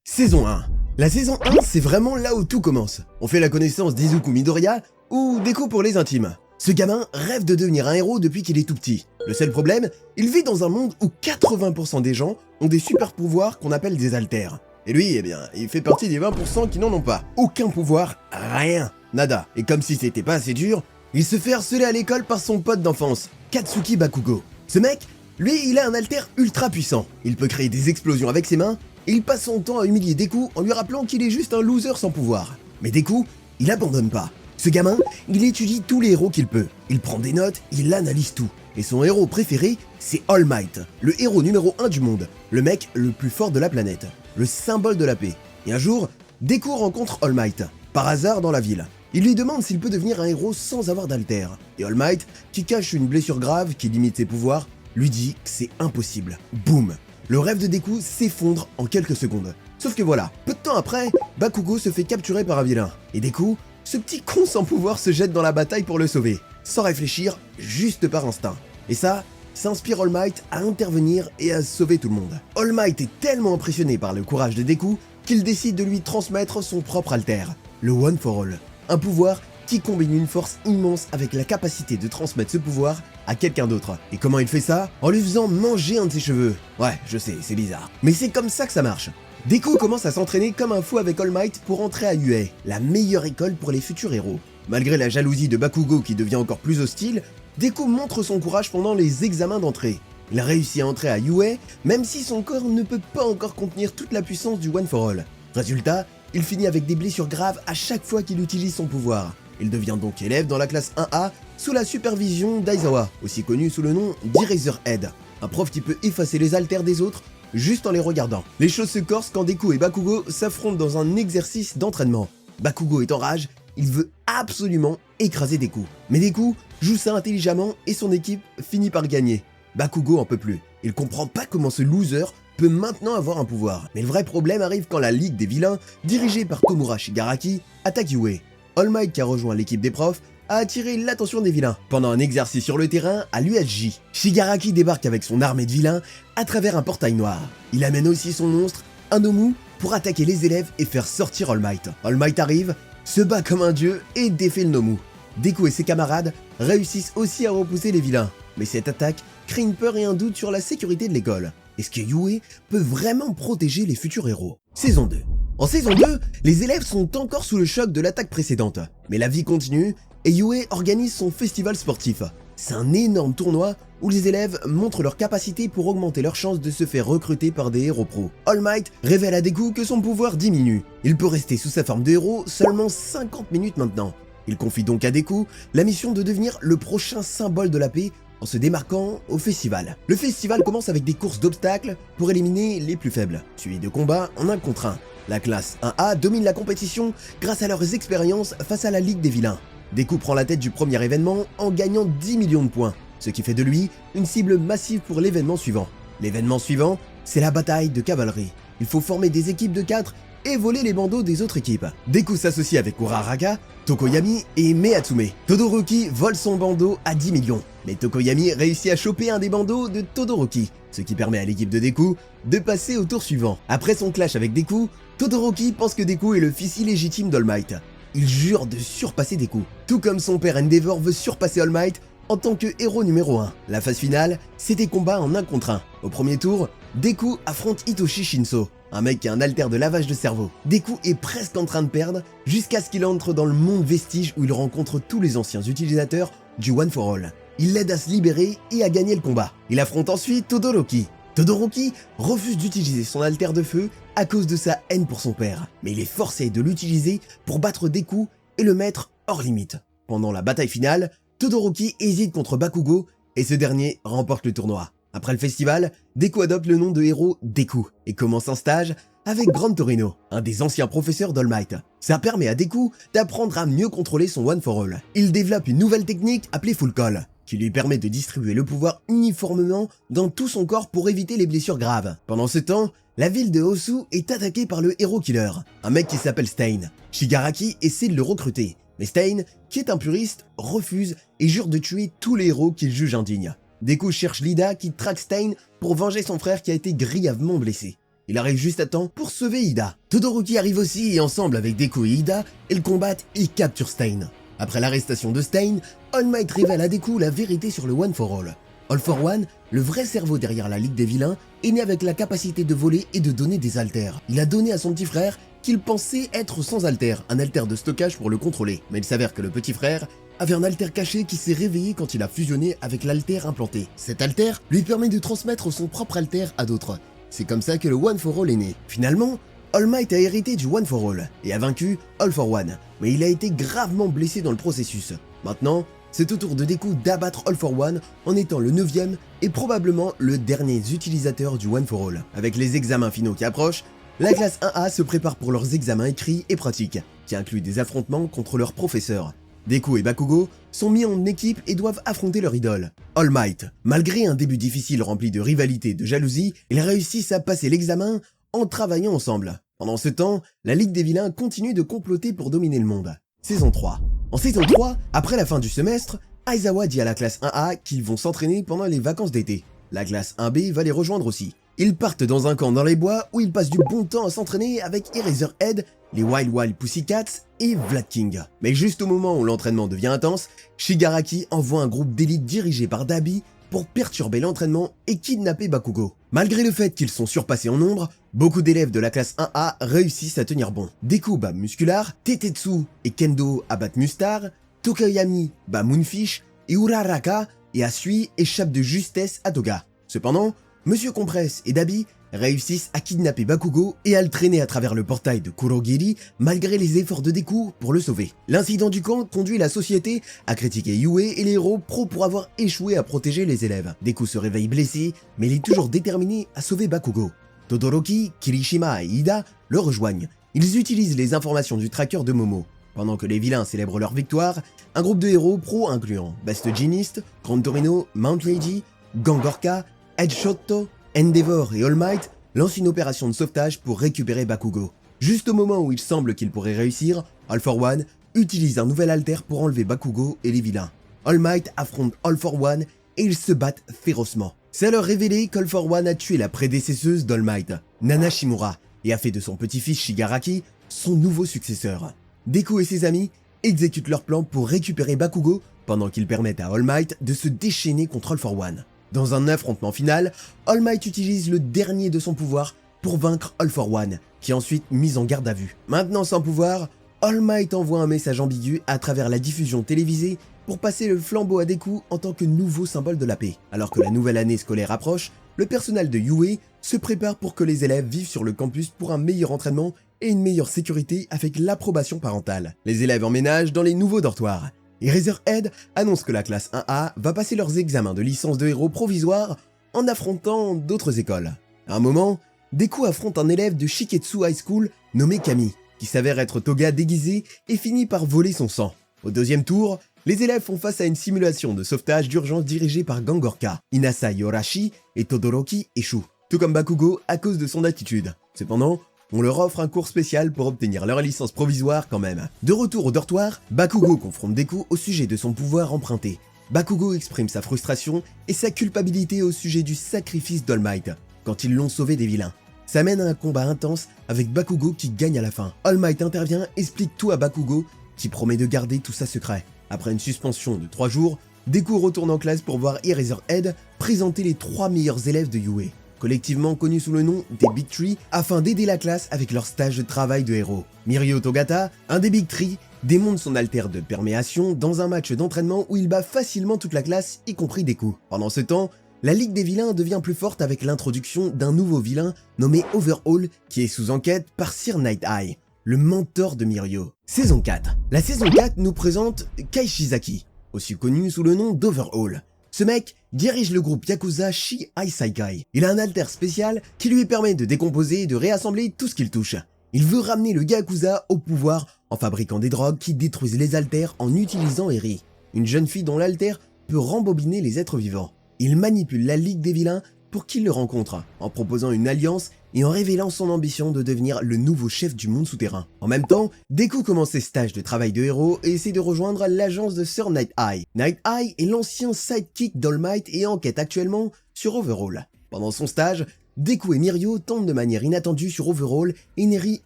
Saison 1. La saison 1, c'est vraiment là où tout commence. On fait la connaissance d'Izuku Midoriya, ou Deku pour les intimes. Ce gamin rêve de devenir un héros depuis qu'il est tout petit. Le seul problème, il vit dans un monde où 80% des gens ont des super pouvoirs qu'on appelle des alters. Et lui, eh bien, il fait partie des 20% qui n'en ont pas. Aucun pouvoir, rien, nada. Et comme si c'était pas assez dur, il se fait harceler à l'école par son pote d'enfance, Katsuki Bakugo. Ce mec, lui, il a un alter ultra puissant. Il peut créer des explosions avec ses mains, et il passe son temps à humilier Deku en lui rappelant qu'il est juste un loser sans pouvoir. Mais Deku, il abandonne pas. Ce gamin, il étudie tous les héros qu'il peut. Il prend des notes, il analyse tout. Et son héros préféré, c'est All Might, le héros numéro 1 du monde, le mec le plus fort de la planète, le symbole de la paix. Et un jour, Deku rencontre All Might, par hasard dans la ville. Il lui demande s'il peut devenir un héros sans avoir d'alter. Et All Might, qui cache une blessure grave qui limite ses pouvoirs, lui dit que c'est impossible. Boum! Le rêve de Deku s'effondre en quelques secondes. Sauf que voilà, peu de temps après, Bakugo se fait capturer par un vilain. Et Deku, ce petit con sans pouvoir se jette dans la bataille pour le sauver, sans réfléchir, juste par instinct. Et ça inspire All Might à intervenir et à sauver tout le monde. All Might est tellement impressionné par le courage de Deku qu'il décide de lui transmettre son propre alter, le One for All. Un pouvoir qui combine une force immense avec la capacité de transmettre ce pouvoir à quelqu'un d'autre. Et comment il fait ça? En lui faisant manger un de ses cheveux. Ouais, je sais, c'est bizarre. Mais c'est comme ça que ça marche. Deku commence à s'entraîner comme un fou avec All Might pour entrer à UA, la meilleure école pour les futurs héros. Malgré la jalousie de Bakugo qui devient encore plus hostile, Deku montre son courage pendant les examens d'entrée. Il réussit à entrer à UA, même si son corps ne peut pas encore contenir toute la puissance du One for All. Résultat, il finit avec des blessures graves à chaque fois qu'il utilise son pouvoir. Il devient donc élève dans la classe 1A sous la supervision d'Aizawa, aussi connu sous le nom d'Eraserhead, un prof qui peut effacer les alters des autres juste en les regardant. Les choses se corsent quand Deku et Bakugo s'affrontent dans un exercice d'entraînement. Bakugo est en rage, il veut absolument écraser Deku. Mais Deku joue ça intelligemment et son équipe finit par gagner. Bakugo en peut plus. Il comprend pas comment ce loser peut maintenant avoir un pouvoir. Mais le vrai problème arrive quand la Ligue des Vilains, dirigée par Tomura Shigaraki, attaque UA. All Might, qui a rejoint l'équipe des profs, a attiré l'attention des vilains. Pendant un exercice sur le terrain, à l'USJ, Shigaraki débarque avec son armée de vilains à travers un portail noir. Il amène aussi son monstre, un Nomu, pour attaquer les élèves et faire sortir All Might. All Might arrive, se bat comme un dieu et défait le Nomu. Deku et ses camarades réussissent aussi à repousser les vilains. Mais cette attaque crée une peur et un doute sur la sécurité de l'école. Est-ce que UA peut vraiment protéger les futurs héros? Saison 2. En saison 2, les élèves sont encore sous le choc de l'attaque précédente. Mais la vie continue et UA organise son festival sportif. C'est un énorme tournoi où les élèves montrent leurs capacités pour augmenter leurs chances de se faire recruter par des héros pros. All Might révèle à Deku que son pouvoir diminue. Il peut rester sous sa forme de héros seulement 50 minutes maintenant. Il confie donc à Deku la mission de devenir le prochain symbole de la paix en se démarquant au festival. Le festival commence avec des courses d'obstacles pour éliminer les plus faibles, suivi de combats en 1 contre 1. La classe 1A domine la compétition grâce à leurs expériences face à la Ligue des Vilains. Deku prend la tête du premier événement en gagnant 10 millions de points, ce qui fait de lui une cible massive pour l'événement suivant. L'événement suivant, c'est la bataille de cavalerie. Il faut former des équipes de 4 et voler les bandeaux des autres équipes. Deku s'associe avec Uraraka, Tokoyami et Mehatsume. Todoroki vole son bandeau à 10 millions, mais Tokoyami réussit à choper un des bandeaux de Todoroki, ce qui permet à l'équipe de Deku de passer au tour suivant. Après son clash avec Deku, Todoroki pense que Deku est le fils illégitime d'All Might. Il jure de surpasser Deku, tout comme son père Endeavor veut surpasser All Might en tant que héros numéro 1. La phase finale, c'est des combats en 1 contre 1. Au premier tour, Deku affronte Hitoshi Shinso, un mec qui a un alter de lavage de cerveau. Deku est presque en train de perdre jusqu'à ce qu'il entre dans le monde vestige où il rencontre tous les anciens utilisateurs du One for All. Il l'aide à se libérer et à gagner le combat. Il affronte ensuite Todoroki. Todoroki refuse d'utiliser son alter de feu à cause de sa haine pour son père, mais il est forcé de l'utiliser pour battre Deku et le mettre hors limite. Pendant la bataille finale, Todoroki hésite contre Bakugo et ce dernier remporte le tournoi. Après le festival, Deku adopte le nom de héros Deku et commence un stage avec Gran Torino, un des anciens professeurs d'All Might. Ça permet à Deku d'apprendre à mieux contrôler son One for All. Il développe une nouvelle technique appelée Full Call, qui lui permet de distribuer le pouvoir uniformément dans tout son corps pour éviter les blessures graves. Pendant ce temps, la ville de Hosu est attaquée par le héros killer, un mec qui s'appelle Stain. Shigaraki essaie de le recruter, mais Stain, qui est un puriste, refuse et jure de tuer tous les héros qu'il juge indignes. Deku cherche Lida qui traque Stain pour venger son frère qui a été grièvement blessé. Il arrive juste à temps pour sauver Ida. Todoroki arrive aussi et ensemble avec Deku et Ida, ils combattent et capturent Stain. Après l'arrestation de Stain, All Might révèle à Deku la vérité sur le One for All. All for One, le vrai cerveau derrière la Ligue des Vilains, est né avec la capacité de voler et de donner des haltères. Il a donné à son petit frère qu'il pensait être sans haltère, un haltère de stockage pour le contrôler. Mais il s'avère que le petit frère avait un haltère caché qui s'est réveillé quand il a fusionné avec l'haltère implanté. Cet haltère lui permet de transmettre son propre haltère à d'autres. C'est comme ça que le One for All est né. Finalement, All Might a hérité du One for All et a vaincu All for One, mais il a été gravement blessé dans le processus. Maintenant, c'est au tour de Deku d'abattre All for One en étant le 9e et probablement le dernier utilisateur du One for All. Avec les examens finaux qui approchent, la classe 1A se prépare pour leurs examens écrits et pratiques, qui incluent des affrontements contre leurs professeurs. Deku et Bakugo sont mis en équipe et doivent affronter leur idole, All Might. Malgré un début difficile rempli de rivalité et de jalousie, ils réussissent à passer l'examen en travaillant ensemble. Pendant ce temps, la Ligue des Vilains continue de comploter pour dominer le monde. Saison 3. En saison 3, après la fin du semestre, Aizawa dit à la classe 1A qu'ils vont s'entraîner pendant les vacances d'été. La classe 1B va les rejoindre aussi. Ils partent dans un camp dans les bois où ils passent du bon temps à s'entraîner avec Eraserhead, les Wild Wild Pussycats et Vlad King. Mais juste au moment où l'entraînement devient intense, Shigaraki envoie un groupe d'élite dirigé par Dabi pour perturber l'entraînement et kidnapper Bakugo. Malgré le fait qu'ils sont surpassés en nombre, beaucoup d'élèves de la classe 1A réussissent à tenir bon. Deku bat Muscular, Tetetsu et Kendo abattent Mustar, Tokoyami bat Moonfish et Uraraka et Asui échappent de justesse à Toga. Cependant, Monsieur Compresse et Dabi réussissent à kidnapper Bakugo et à le traîner à travers le portail de Kurogiri malgré les efforts de Deku pour le sauver. L'incident du camp conduit la société à critiquer Yue et les héros pro pour avoir échoué à protéger les élèves. Deku se réveille blessé, mais il est toujours déterminé à sauver Bakugo. Todoroki, Kirishima et Ida le rejoignent. Ils utilisent les informations du tracker de Momo. Pendant que les vilains célèbrent leur victoire, un groupe de héros pro incluant Best Jeanist, Grand Torino, Mount Lady, Gangorka, Edshotto, Endeavor et All Might lancent une opération de sauvetage pour récupérer Bakugo. Juste au moment où il semble qu'il pourrait réussir, All for One utilise un nouvel alter pour enlever Bakugo et les vilains. All Might affronte All for One et ils se battent férocement. C'est alors révélé qu'All for One a tué la prédécesseuse d'All Might, Nana Shimura, et a fait de son petit-fils Shigaraki son nouveau successeur. Deku et ses amis exécutent leur plan pour récupérer Bakugo pendant qu'ils permettent à All Might de se déchaîner contre All for One. Dans un affrontement final, All Might utilise le dernier de son pouvoir pour vaincre All for One, qui est ensuite mis en garde à vue. Maintenant sans pouvoir, All Might envoie un message ambigu à travers la diffusion télévisée pour passer le flambeau à Deku en tant que nouveau symbole de la paix. Alors que la nouvelle année scolaire approche, le personnel de Yue se prépare pour que les élèves vivent sur le campus pour un meilleur entraînement et une meilleure sécurité avec l'approbation parentale. Les élèves emménagent dans les nouveaux dortoirs. Eraserhead annonce que la classe 1A va passer leurs examens de licence de héros provisoire en affrontant d'autres écoles. À un moment, Deku affronte un élève de Shiketsu High School nommé Kami, qui s'avère être Toga déguisé et finit par voler son sang. Au deuxième tour, les élèves font face à une simulation de sauvetage d'urgence dirigée par Gangorka. Inasa Yorashi et Todoroki échouent, tout comme Bakugo à cause de son attitude. Cependant, on leur offre un cours spécial pour obtenir leur licence provisoire quand même. De retour au dortoir, Bakugo confronte Deku au sujet de son pouvoir emprunté. Bakugo exprime sa frustration et sa culpabilité au sujet du sacrifice d'All Might, quand ils l'ont sauvé des vilains. Ça mène à un combat intense avec Bakugo qui gagne à la fin. All Might intervient, explique tout à Bakugo, qui promet de garder tout ça secret. Après une suspension de 3 jours, Deku retourne en classe pour voir Eraserhead présenter les 3 meilleurs élèves de Yue, collectivement connus sous le nom des Big Three, afin d'aider la classe avec leur stage de travail de héros. Mirio Togata, un des Big Three, démonte son alter de perméation dans un match d'entraînement où il bat facilement toute la classe, y compris Deku. Pendant ce temps, la Ligue des Vilains devient plus forte avec l'introduction d'un nouveau vilain nommé Overhaul, qui est sous enquête par Sir Night Eye, le mentor de Mirio. Saison 4. La saison 4 nous présente Kai Shizaki, aussi connu sous le nom d'Overhaul. Ce mec dirige le groupe Yakuza Shi-Ai Saikai. Il a un alter spécial qui lui permet de décomposer et de réassembler tout ce qu'il touche. Il veut ramener le Yakuza au pouvoir en fabriquant des drogues qui détruisent les alters en utilisant Eri, une jeune fille dont l'alter peut rembobiner les êtres vivants. Il manipule la Ligue des Vilains pour qu'ils le rencontrent, en proposant une alliance et en révélant son ambition de devenir le nouveau chef du monde souterrain. En même temps, Deku commence ses stages de travail de héros et essaie de rejoindre l'agence de Sir Night Eye. Night Eye est l'ancien sidekick d'All Might et enquête actuellement sur Overhaul. Pendant son stage, Deku et Mirio tombent de manière inattendue sur Overhaul et Neri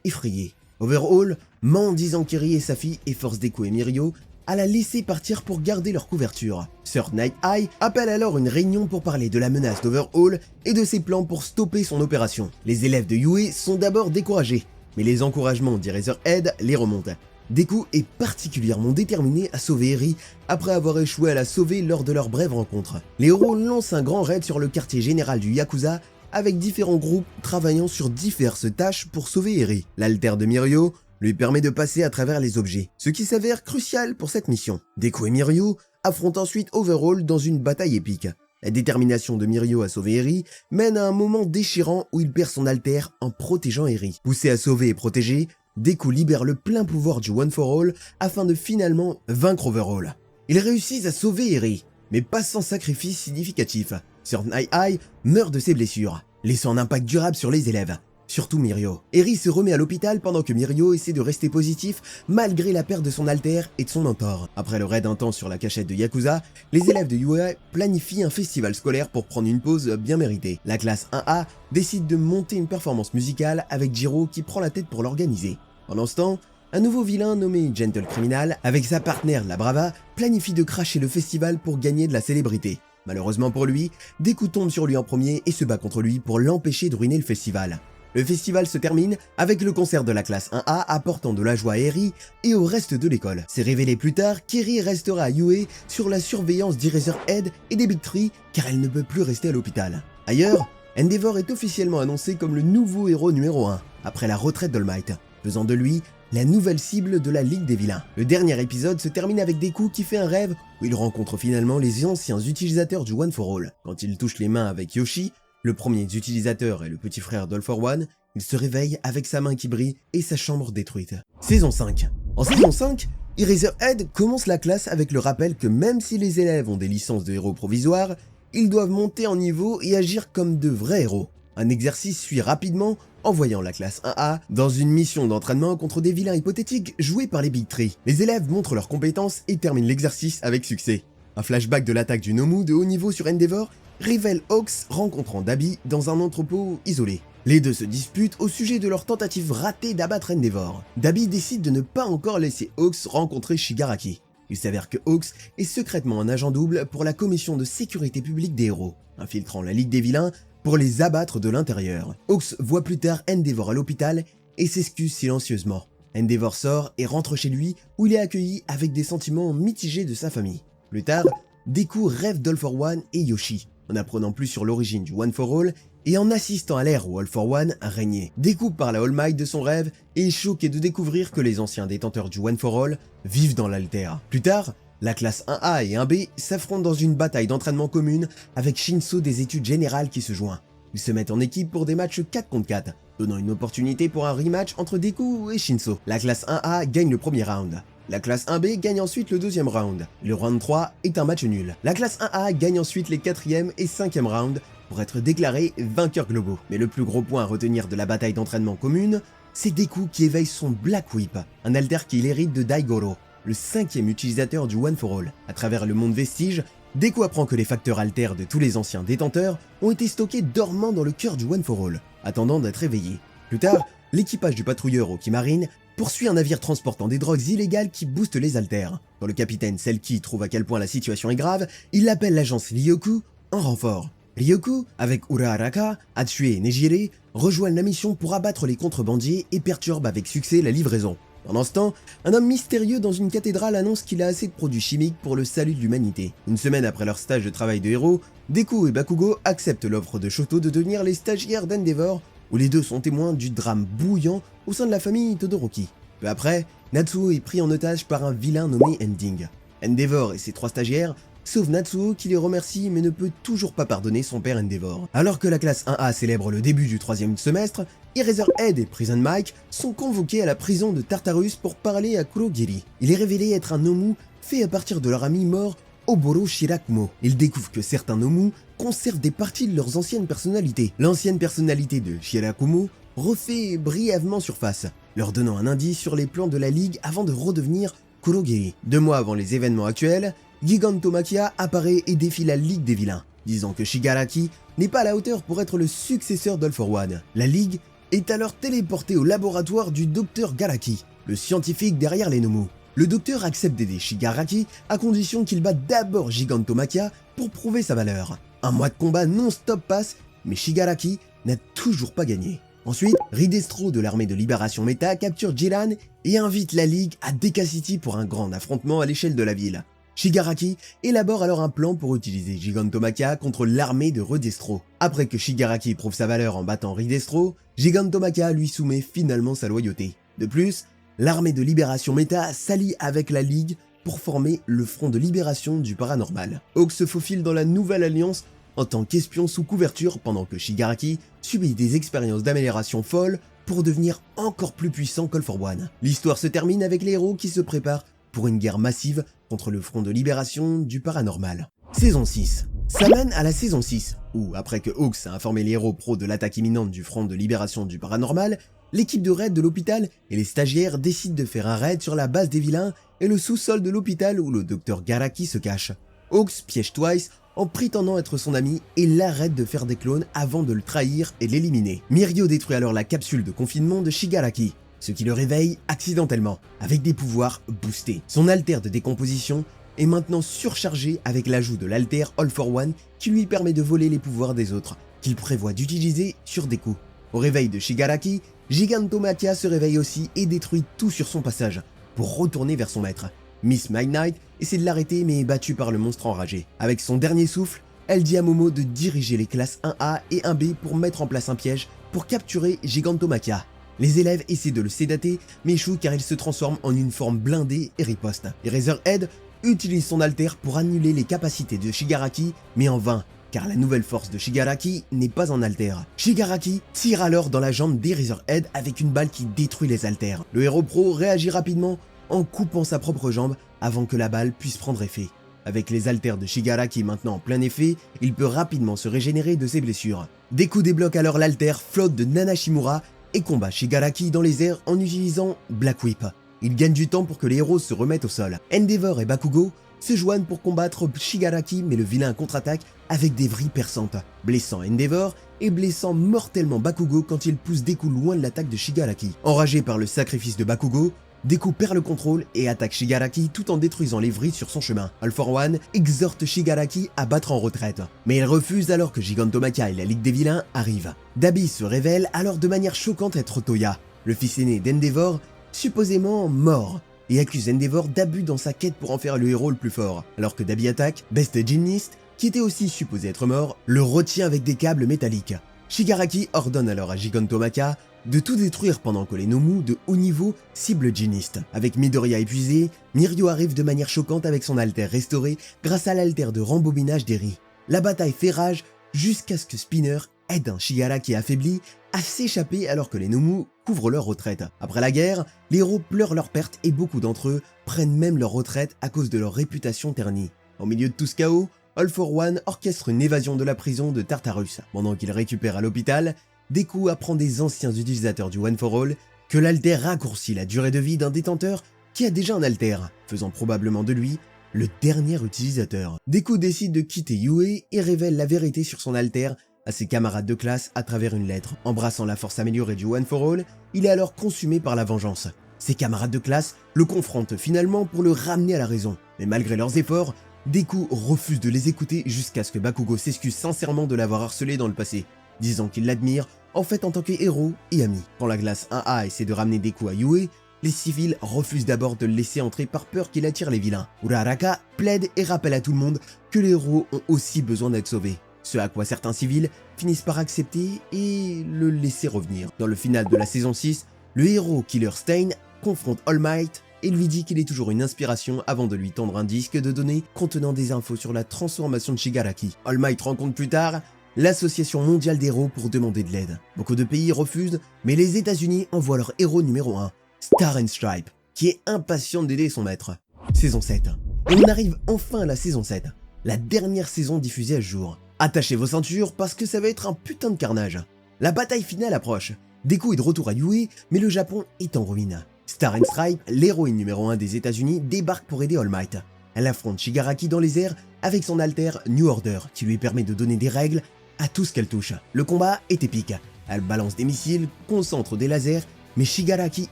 effrayé. Overhaul ment en disant qu'Eri est sa fille et force Deku et Mirio à la laisser partir pour garder leur couverture. Sir Night Eye appelle alors une réunion pour parler de la menace d'Overhaul et de ses plans pour stopper son opération. Les élèves de Yue sont d'abord découragés, mais les encouragements d'Eraserhead les remontent. Deku est particulièrement déterminé à sauver Eri après avoir échoué à la sauver lors de leur brève rencontre. Les héros lancent un grand raid sur le quartier général du Yakuza avec différents groupes travaillant sur diverses tâches pour sauver Eri. L'alter de Mirio lui permet de passer à travers les objets, ce qui s'avère crucial pour cette mission. Deku et Mirio affrontent ensuite Overhaul dans une bataille épique. La détermination de Mirio à sauver Eri mène à un moment déchirant où il perd son alter en protégeant Eri. Poussé à sauver et protéger, Deku libère le plein pouvoir du One for All afin de finalement vaincre Overhaul. Ils réussissent à sauver Eri, mais pas sans sacrifice significatif. Sir Night Eye meurt de ses blessures, laissant un impact durable sur les élèves, surtout Mirio. Eri se remet à l'hôpital pendant que Mirio essaie de rester positif malgré la perte de son alter et de son mentor. Après le raid intense sur la cachette de Yakuza, les élèves de Yue planifient un festival scolaire pour prendre une pause bien méritée. La classe 1A décide de monter une performance musicale avec Jiro qui prend la tête pour l'organiser. Pendant ce temps, un nouveau vilain nommé Gentle Criminal, avec sa partenaire La Brava, planifie de cracher le festival pour gagner de la célébrité. Malheureusement pour lui, Deku tombe sur lui en premier et se bat contre lui pour l'empêcher de ruiner le festival. Le festival se termine avec le concert de la classe 1A apportant de la joie à Eri et au reste de l'école. C'est révélé plus tard qu'Eri restera à Yue sur la surveillance d'Eraserhead et des Big Three car elle ne peut plus rester à l'hôpital. Ailleurs, Endeavor est officiellement annoncé comme le nouveau héros numéro 1, après la retraite d'All Might, faisant de lui la nouvelle cible de la Ligue des Vilains. Le dernier épisode se termine avec Deku qui fait un rêve où il rencontre finalement les anciens utilisateurs du One for All. Quand il touche les mains avec Yoshi, le premier utilisateur et le petit frère d'All for One, il se réveille avec sa main qui brille et sa chambre détruite. Saison 5. En saison 5, Eraserhead commence la classe avec le rappel que même si les élèves ont des licences de héros provisoires, ils doivent monter en niveau et agir comme de vrais héros. Un exercice suit rapidement, envoyant la classe 1A dans une mission d'entraînement contre des vilains hypothétiques joués par les Big Three. Les élèves montrent leurs compétences et terminent l'exercice avec succès. Un flashback de l'attaque du Nomu de haut niveau sur Endeavor révèle Hawks rencontrant Dabi dans un entrepôt isolé. Les deux se disputent au sujet de leur tentative ratée d'abattre Endeavor. Dabi décide de ne pas encore laisser Hawks rencontrer Shigaraki. Il s'avère que Hawks est secrètement un agent double pour la commission de sécurité publique des héros, infiltrant la Ligue des Vilains pour les abattre de l'intérieur. Hawks voit plus tard Endeavor à l'hôpital et s'excuse silencieusement. Endeavor sort et rentre chez lui où il est accueilli avec des sentiments mitigés de sa famille. Plus tard, Deku rêve d'All for One et Yoshi, en apprenant plus sur l'origine du One for All et en assistant à l'ère où All for One régnait. Deku parle à All Might de son rêve et est choqué de découvrir que les anciens détenteurs du One for All vivent dans l'Alter. Plus tard, la classe 1A et 1B s'affrontent dans une bataille d'entraînement commune avec Shinso des études générales qui se joint. Ils se mettent en équipe pour des matchs 4 contre 4, donnant une opportunité pour un rematch entre Deku et Shinso. La classe 1A gagne le premier round. La classe 1B gagne ensuite le deuxième round. Le round 3 est un match nul. La classe 1A gagne ensuite les 4e et 5e rounds pour être déclarés vainqueurs globaux. Mais le plus gros point à retenir de la bataille d'entraînement commune, c'est Deku qui éveille son Black Whip, un alter qu'il hérite de Daigoro, le 5e utilisateur du One for All. À travers le monde vestige, Deku apprend que les facteurs alters de tous les anciens détenteurs ont été stockés dormants dans le cœur du One for All, attendant d'être éveillés. Plus tard, l'équipage du patrouilleur Okimarine poursuit un navire transportant des drogues illégales qui boostent les alters. Quand le capitaine Selkie trouve à quel point la situation est grave, il appelle l'agence Ryoku en renfort. Ryoku, avec Uraraka, Hatsue et Nejire, rejoignent la mission pour abattre les contrebandiers et perturbent avec succès la livraison. Pendant ce temps, un homme mystérieux dans une cathédrale annonce qu'il a assez de produits chimiques pour le salut de l'humanité. Une semaine après leur stage de travail de héros, Deku et Bakugo acceptent l'offre de Shoto de devenir les stagiaires d'Endeavor, où les deux sont témoins du drame bouillant au sein de la famille Todoroki. Peu après, Natsuo est pris en otage par un vilain nommé Ending. Endeavor et ses 3 stagiaires sauvent Natsuo qui les remercie mais ne peut toujours pas pardonner son père Endeavor. Alors que la classe 1A célèbre le début du 3e semestre, Eraserhead et Prison Mike sont convoqués à la prison de Tartarus pour parler à Kurogiri. Il est révélé être un Nomu fait à partir de leur ami mort Oboro Shirakumo. Ils découvrent que certains Nomu conservent des parties de leurs anciennes personnalités. L'ancienne personnalité de Shirakumo refait brièvement surface, leur donnant un indice sur les plans de la Ligue avant de redevenir Kurogiri. 2 mois avant les événements actuels, Gigantomachia apparaît et défie la Ligue des Vilains, disant que Shigaraki n'est pas à la hauteur pour être le successeur d'All for One. La Ligue est alors téléportée au laboratoire du Dr Garaki, le scientifique derrière les Nomu. Le docteur accepte d'aider Shigaraki à condition qu'il batte d'abord Gigantomachia pour prouver sa valeur. Un mois de combat non-stop passe, mais Shigaraki n'a toujours pas gagné. Ensuite, Ridestro de l'armée de libération Meta capture Jiran et invite la Ligue à Deka City pour un grand affrontement à l'échelle de la ville. Shigaraki élabore alors un plan pour utiliser Gigantomachia contre l'armée de Ridestro. Après que Shigaraki prouve sa valeur en battant Ridestro, Gigantomachia lui soumet finalement sa loyauté. De plus, l'armée de libération Meta s'allie avec la Ligue pour former le Front de libération du paranormal. Hawk se faufile dans la nouvelle alliance en tant qu'espion sous couverture pendant que Shigaraki subit des expériences d'amélioration folles pour devenir encore plus puissant qu'All for One. L'histoire se termine avec les héros qui se préparent pour une guerre massive contre le Front de libération du paranormal. Saison 6. Ça mène à la saison 6, où après que Hawks a informé les héros pros de l'attaque imminente du Front de libération du paranormal, l'équipe de raid de l'hôpital et les stagiaires décident de faire un raid sur la base des vilains et le sous-sol de l'hôpital où le Dr Garaki se cache. Hawks piège Twice en prétendant être son ami et l'arrête de faire des clones avant de le trahir et l'éliminer. Mirio détruit alors la capsule de confinement de Shigaraki, ce qui le réveille accidentellement, avec des pouvoirs boostés. Son alter de décomposition est maintenant surchargé avec l'ajout de l'alter All for One qui lui permet de voler les pouvoirs des autres, qu'il prévoit d'utiliser sur Deku. Au réveil de Shigaraki, Gigantomachia se réveille aussi et détruit tout sur son passage, pour retourner vers son maître. Miss Midnight essaie de l'arrêter mais est battue par le monstre enragé. Avec son dernier souffle, elle dit à Momo de diriger les classes 1A et 1B pour mettre en place un piège pour capturer Gigantomachia. Les élèves essaient de le sédater mais échouent car il se transforme en une forme blindée et riposte. Eraserhead utilise son alter pour annuler les capacités de Shigaraki mais en vain, car la nouvelle force de Shigaraki n'est pas en alter. Shigaraki tire alors dans la jambe d'Eraserhead avec une balle qui détruit les alters. Le héros pro réagit rapidement en coupant sa propre jambe avant que la balle puisse prendre effet. Avec les alters de Shigaraki maintenant en plein effet, il peut rapidement se régénérer de ses blessures. Deku débloque alors l'alter flotte de Nanashimura et combat Shigaraki dans les airs en utilisant Black Whip. Il gagne du temps pour que les héros se remettent au sol. Endeavor et Bakugo se joignent pour combattre Shigaraki mais le vilain contre-attaque avec des vrilles perçantes, blessant Endeavor et blessant mortellement Bakugo quand il pousse Deku loin de l'attaque de Shigaraki. Enragé par le sacrifice de Bakugo, Deku perd le contrôle et attaque Shigaraki tout en détruisant les vrilles sur son chemin. All for One exhorte Shigaraki à battre en retraite, mais il refuse alors que Gigantomachia et la Ligue des Vilains arrivent. Dabi se révèle alors de manière choquante être Toya, le fils aîné d'Endeavor, supposément mort, et accuse Endeavor d'abus dans sa quête pour en faire le héros le plus fort. Alors que Dabi attaque, Best Gymnast, qui était aussi supposé être mort, le retient avec des câbles métalliques. Shigaraki ordonne alors à Gigantomachia de tout détruire pendant que les Nomu de haut niveau ciblent Gymnast. Avec Midoriya épuisé, Mirio arrive de manière choquante avec son alter restauré grâce à l'alter de rembobinage d'Eri. La bataille fait rage jusqu'à ce que Spinner aide un Shigaraki affaibli à s'échapper alors que les Nomu couvrent leur retraite. Après la guerre, les héros pleurent leurs pertes et beaucoup d'entre eux prennent même leur retraite à cause de leur réputation ternie. Au milieu de tout ce chaos, All for One orchestre une évasion de la prison de Tartarus. Pendant qu'il récupère à l'hôpital, Deku apprend des anciens utilisateurs du One for All que l'alter raccourcit la durée de vie d'un détenteur qui a déjà un alter, faisant probablement de lui le dernier utilisateur. Deku décide de quitter Yue et révèle la vérité sur son alter à ses camarades de classe à travers une lettre. Embrassant la force améliorée du One for All, il est alors consumé par la vengeance. Ses camarades de classe le confrontent finalement pour le ramener à la raison, mais malgré leurs efforts, Deku refuse de les écouter jusqu'à ce que Bakugo s'excuse sincèrement de l'avoir harcelé dans le passé, disant qu'il l'admire en fait en tant que héros et ami. Quand la classe 1A essaie de ramener Deku à Yue, les civils refusent d'abord de le laisser entrer par peur qu'il attire les vilains. Uraraka plaide et rappelle à tout le monde que les héros ont aussi besoin d'être sauvés. Ce à quoi certains civils finissent par accepter et le laisser revenir. Dans le final de la saison 6, le héros Killer Stein confronte All Might et lui dit qu'il est toujours une inspiration avant de lui tendre un disque de données contenant des infos sur la transformation de Shigaraki. All Might rencontre plus tard l'Association mondiale d'héros pour demander de l'aide. Beaucoup de pays refusent, mais les États-Unis envoient leur héros numéro 1, Star and Stripe, qui est impatient d'aider son maître. Saison 7. Et on arrive enfin à la saison 7, la dernière saison diffusée à ce jour. Attachez vos ceintures parce que ça va être un putain de carnage. La bataille finale approche. Deku est de retour à Yue, mais le Japon est en ruine. Star and Stripe, l'héroïne numéro 1 des États-Unis, débarque pour aider All Might. Elle affronte Shigaraki dans les airs avec son alter New Order, qui lui permet de donner des règles à tout ce qu'elle touche. Le combat est épique. Elle balance des missiles, concentre des lasers, mais Shigaraki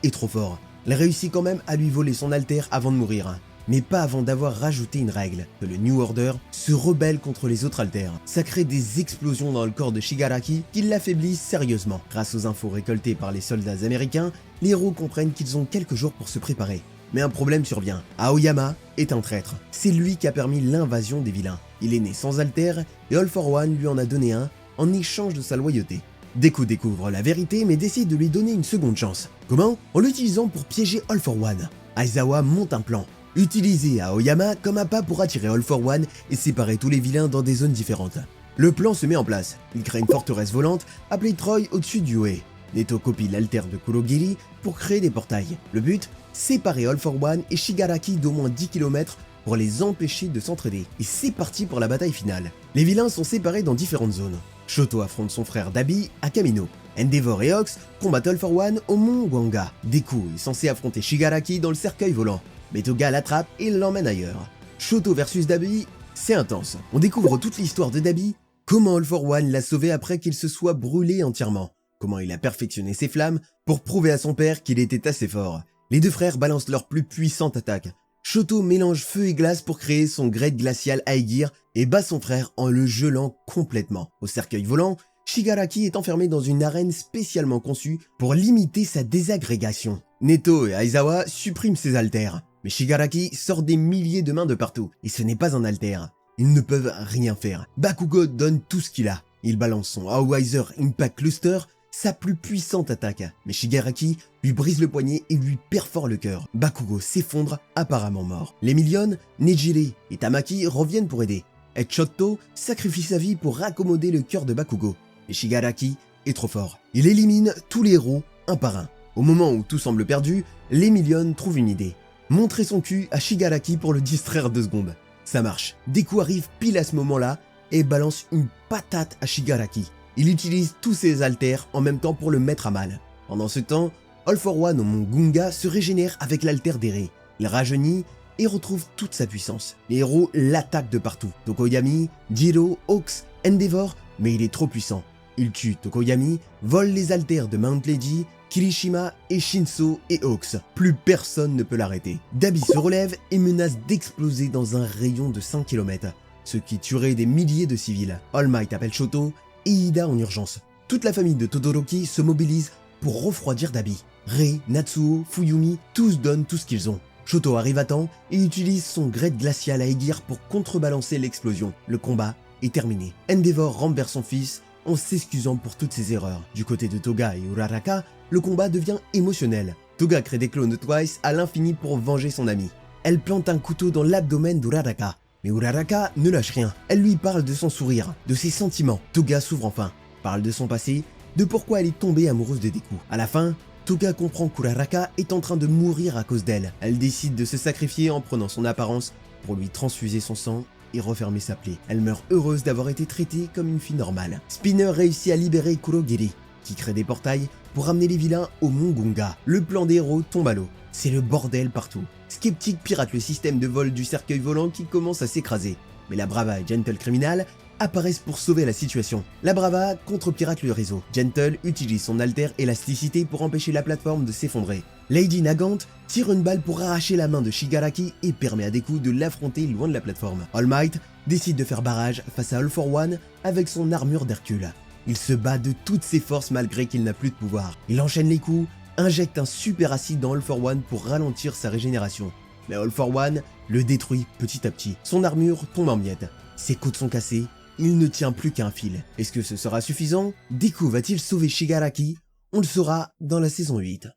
est trop fort. Elle réussit quand même à lui voler son alter avant de mourir. Mais pas avant d'avoir rajouté une règle, que le New Order se rebelle contre les autres alters. Ça crée des explosions dans le corps de Shigaraki qui l'affaiblissent sérieusement. Grâce aux infos récoltées par les soldats américains, les héros comprennent qu'ils ont quelques jours pour se préparer. Mais un problème survient. Aoyama est un traître. C'est lui qui a permis l'invasion des vilains. Il est né sans alter et All for One lui en a donné un en échange de sa loyauté. Deku découvre la vérité mais décide de lui donner une seconde chance. Comment? En l'utilisant pour piéger All for One. Aizawa monte un plan. Utiliser Aoyama comme un pas pour attirer All for One et séparer tous les vilains dans des zones différentes. Le plan se met en place. Il crée une forteresse volante appelée Troy au-dessus du Oe. Neto copie l'alter de Kurogiri pour créer des portails. Le but? Séparer All for One et Shigaraki d'au moins 10 km pour les empêcher de s'entraider. Et c'est parti pour la bataille finale. Les vilains sont séparés dans différentes zones. Shoto affronte son frère Dabi à Kamino. Endeavor et Ox combattent All for One au mont Gwanga. Deku est censé affronter Shigaraki dans le cercueil volant, mais Toga l'attrape et l'emmène ailleurs. Shoto versus Dabi, c'est intense. On découvre toute l'histoire de Dabi, comment All for One l'a sauvé après qu'il se soit brûlé entièrement, comment il a perfectionné ses flammes pour prouver à son père qu'il était assez fort. Les deux frères balancent leur plus puissante attaque. Shoto mélange feu et glace pour créer son grade glacial Aegir et bat son frère en le gelant complètement. Au cercueil volant, Shigaraki est enfermé dans une arène spécialement conçue pour limiter sa désagrégation. Neto et Aizawa suppriment ses alters, mais Shigaraki sort des milliers de mains de partout, et ce n'est pas un alter. Ils ne peuvent rien faire. Bakugo donne tout ce qu'il a. Il balance son Aowizer Impact Cluster, sa plus puissante attaque, mais Shigaraki lui brise le poignet et lui perfore le cœur. Bakugo s'effondre, apparemment mort. Les Millions, Nejire et Tamaki reviennent pour aider. Et Chotto sacrifie sa vie pour raccommoder le cœur de Bakugo. Et Shigaraki est trop fort. Il élimine tous les héros un par un. Au moment où tout semble perdu, les Millions trouvent une idée. Montrer son cul à Shigaraki pour le distraire 2 secondes. Ça marche. Deku arrive pile à ce moment-là et balance une patate à Shigaraki. Il utilise tous ses alters en même temps pour le mettre à mal. Pendant ce temps, All for One au mont Gunga se régénère avec l'alter d'Ere. Il rajeunit et retrouve toute sa puissance. Les héros l'attaquent de partout. Tokoyami, Jiro, Hawks, Endeavor, mais il est trop puissant. Il tue Tokoyami, vole les alters de Mount Lady, Kirishima et Shinso et Hawks. Plus personne ne peut l'arrêter. Dabi se relève et menace d'exploser dans un rayon de 5 km, ce qui tuerait des milliers de civils. All Might appelle Shoto et Ida en urgence. Toute la famille de Todoroki se mobilise pour refroidir Dabi. Rei, Natsuo, Fuyumi, tous donnent tout ce qu'ils ont. Shoto arrive à temps et utilise son grade glacial Aegir pour contrebalancer l'explosion. Le combat est terminé. Endeavor rampe vers son fils en s'excusant pour toutes ses erreurs. Du côté de Toga et Uraraka, le combat devient émotionnel. Toga crée des clones de Twice à l'infini pour venger son ami. Elle plante un couteau dans l'abdomen d'Uraraka. Mais Uraraka ne lâche rien. Elle lui parle de son sourire, de ses sentiments. Toga s'ouvre enfin, parle de son passé, de pourquoi elle est tombée amoureuse de Deku. À la fin, Toga comprend qu'Uraraka est en train de mourir à cause d'elle. Elle décide de se sacrifier en prenant son apparence pour lui transfuser son sang et refermer sa plaie. Elle meurt heureuse d'avoir été traitée comme une fille normale. Spinner réussit à libérer Kurogiri, qui crée des portails pour ramener les vilains au mont Gunga. Le plan des héros tombe à l'eau. C'est le bordel partout. Skeptic pirate le système de vol du cercueil volant qui commence à s'écraser. Mais la Brava et Gentle Criminal apparaissent pour sauver la situation. La Brava contre-pirate le réseau. Gentle utilise son alter élasticité pour empêcher la plateforme de s'effondrer. Lady Nagant tire une balle pour arracher la main de Shigaraki et permet à Deku de l'affronter loin de la plateforme. All Might décide de faire barrage face à All for One avec son armure d'Hercule. Il se bat de toutes ses forces malgré qu'il n'a plus de pouvoir. Il enchaîne les coups, injecte un super acide dans All for One pour ralentir sa régénération. Mais All for One le détruit petit à petit. Son armure tombe en miettes. Ses côtes sont cassées. Il ne tient plus qu'un fil. Est-ce que ce sera suffisant? Deku va-t-il sauver Shigaraki? On le saura dans la saison 8.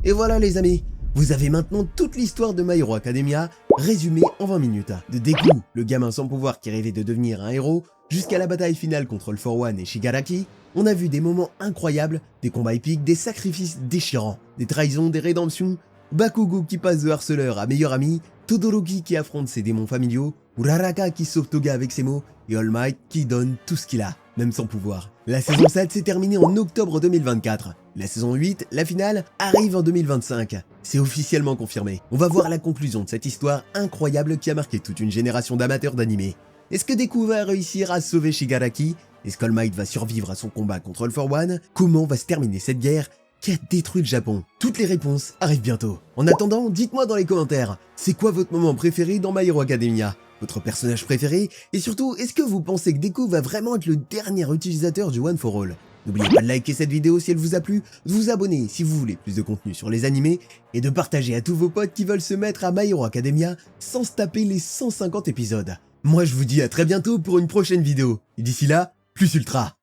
Et voilà les amis, vous avez maintenant toute l'histoire de My Hero Academia résumée en 20 minutes. De Deku, le gamin sans pouvoir qui rêvait de devenir un héros, jusqu'à la bataille finale contre All for One et Shigaraki, on a vu des moments incroyables, des combats épiques, des sacrifices déchirants, des trahisons, des rédemptions, Bakugo qui passe de harceleur à meilleur ami, Todoroki qui affronte ses démons familiaux, Uraraka qui sauve Toga avec ses mots, et All Might qui donne tout ce qu'il a, même sans pouvoir. La saison 7 s'est terminée en octobre 2024. La saison 8, la finale, arrive en 2025. C'est officiellement confirmé. On va voir la conclusion de cette histoire incroyable qui a marqué toute une génération d'amateurs d'animé. Est-ce que Deku va réussir à sauver Shigaraki? Est-ce qu'All Might va survivre à son combat contre All for One? Comment va se terminer cette guerre qui a détruit le Japon? Toutes les réponses arrivent bientôt. En attendant, dites-moi dans les commentaires, c'est quoi votre moment préféré dans My Hero Academia? Votre personnage préféré? Et surtout, est-ce que vous pensez que Deku va vraiment être le dernier utilisateur du One for All? N'oubliez pas de liker cette vidéo si elle vous a plu, de vous abonner si vous voulez plus de contenu sur les animés, et de partager à tous vos potes qui veulent se mettre à My Hero Academia sans se taper les 150 épisodes. Moi je vous dis à très bientôt pour une prochaine vidéo, et d'ici là, plus ultra!